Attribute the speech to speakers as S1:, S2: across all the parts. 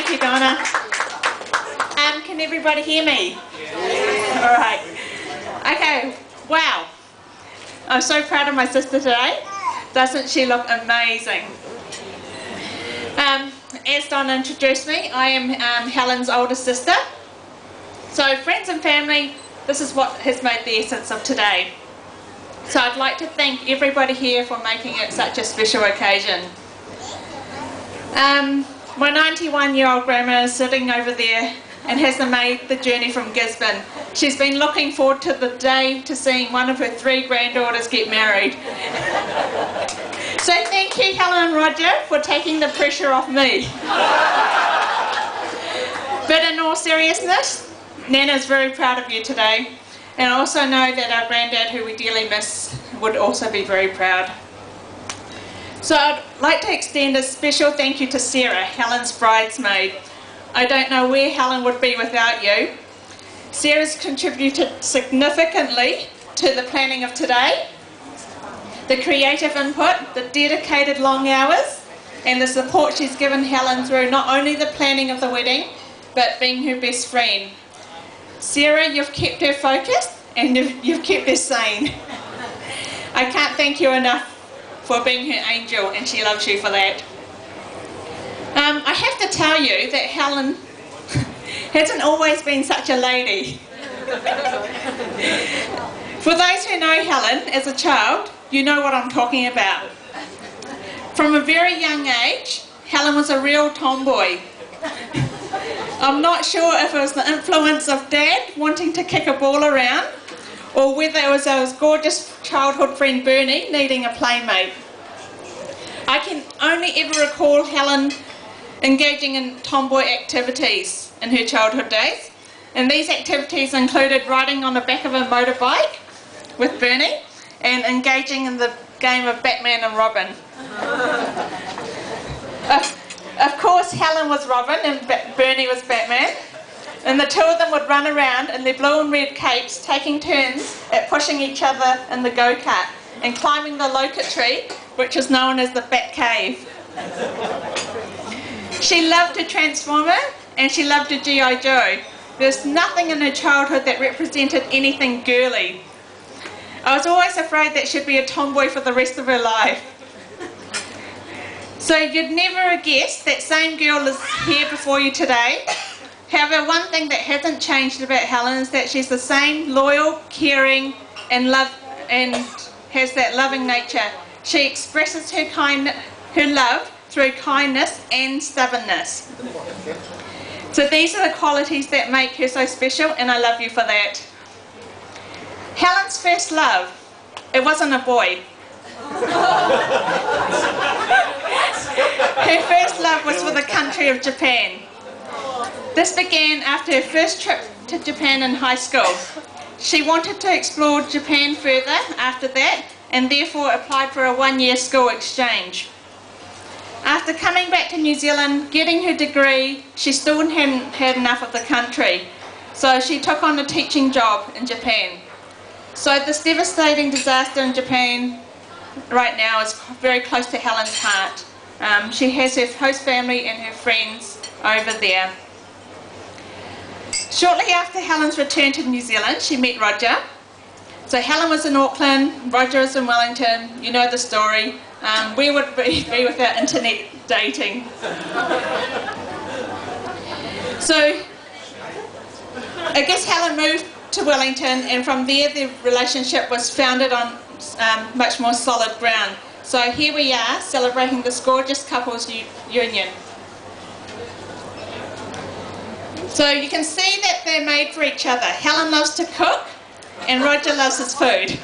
S1: Thank you, Donna. Can everybody hear me? Yeah. All right. Okay, wow. I'm so proud of my sister today. Doesn't she look amazing? As Donna introduced me, I am Helen's older sister. So friends and family, this is what has made the essence of today. So I'd like to thank everybody here for making it such a special occasion. My 91-year-old grandma is sitting over there and has made the journey from Gisborne. She's been looking forward to the day to seeing one of her 3 granddaughters get married. So thank you, Helen and Roger, for taking the pressure off me. But in all seriousness, Nana's very proud of you today. And I also know that our granddad, who we dearly miss, would also be very proud. So I'd like to extend a special thank you to Sarah, Helen's bridesmaid. I don't know where Helen would be without you. Sarah's contributed significantly to the planning of today, the creative input, the dedicated long hours, and the support she's given Helen through not only the planning of the wedding, but being her best friend. Sarah, you've kept her focused and you've kept her sane. I can't thank you enough for being her angel, and she loves you for that. I have to tell you that Helen hasn't always been such a lady. For those who know Helen as a child, you know what I'm talking about. From a very young age, Helen was a real tomboy. I'm not sure if it was the influence of Dad wanting to kick a ball around, or whether it was our gorgeous childhood friend Bernie needing a playmate. I can only ever recall Helen engaging in tomboy activities in her childhood days, and these activities included riding on the back of a motorbike with Bernie and engaging in the game of Batman and Robin. Of course, Helen was Robin and Bernie was Batman, and the two of them would run around in their blue and red capes, taking turns at pushing each other in the go-kart and climbing the locust tree, which is known as the Bat Cave. She loved a Transformer and she loved a G.I. Joe. There's nothing in her childhood that represented anything girly. I was always afraid that she'd be a tomboy for the rest of her life. So you'd never have guessed that same girl is here before you today. However, one thing that hasn't changed about Helen is that she's the same loyal, caring, and has that loving nature. She expresses her love through kindness and stubbornness. So these are the qualities that make her so special, and I love you for that. Helen's first love, it wasn't a boy. Her first love was for the country of Japan. This began after her first trip to Japan in high school. She wanted to explore Japan further after that, and therefore applied for a 1-year school exchange. After coming back to New Zealand, getting her degree, she still hadn't had enough of the country, so she took on a teaching job in Japan. So this devastating disaster in Japan right now is very close to Helen's heart. She has her host family and her friends over there. Shortly after Helen's return to New Zealand, she met Roger. So Helen was in Auckland, Roger was in Wellington, you know the story. Where would we be without internet dating? So I guess Helen moved to Wellington, and from there the relationship was founded on much more solid ground. So here we are celebrating this gorgeous couple's union. So you can see that they're made for each other. Helen loves to cook and Roger loves his food.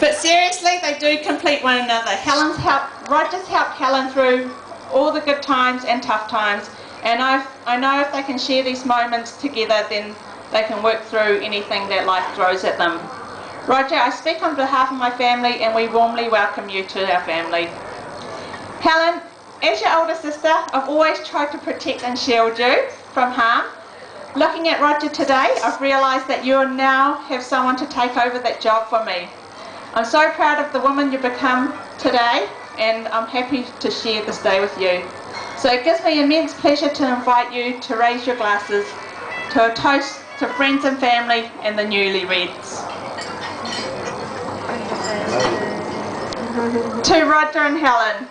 S1: But seriously, they do complete one another. Roger's helped Helen through all the good times and tough times, and I know if they can share these moments together, then they can work through anything that life throws at them. Roger, I speak on behalf of my family, and we warmly welcome you to our family. Helen, as your older sister, I've always tried to protect and shield you from harm. Looking at Roger today, I've realised that you now have someone to take over that job for me. I'm so proud of the woman you've become today, and I'm happy to share this day with you. So it gives me immense pleasure to invite you to raise your glasses to a toast to friends and family and the newlyweds. To Roger and Helen.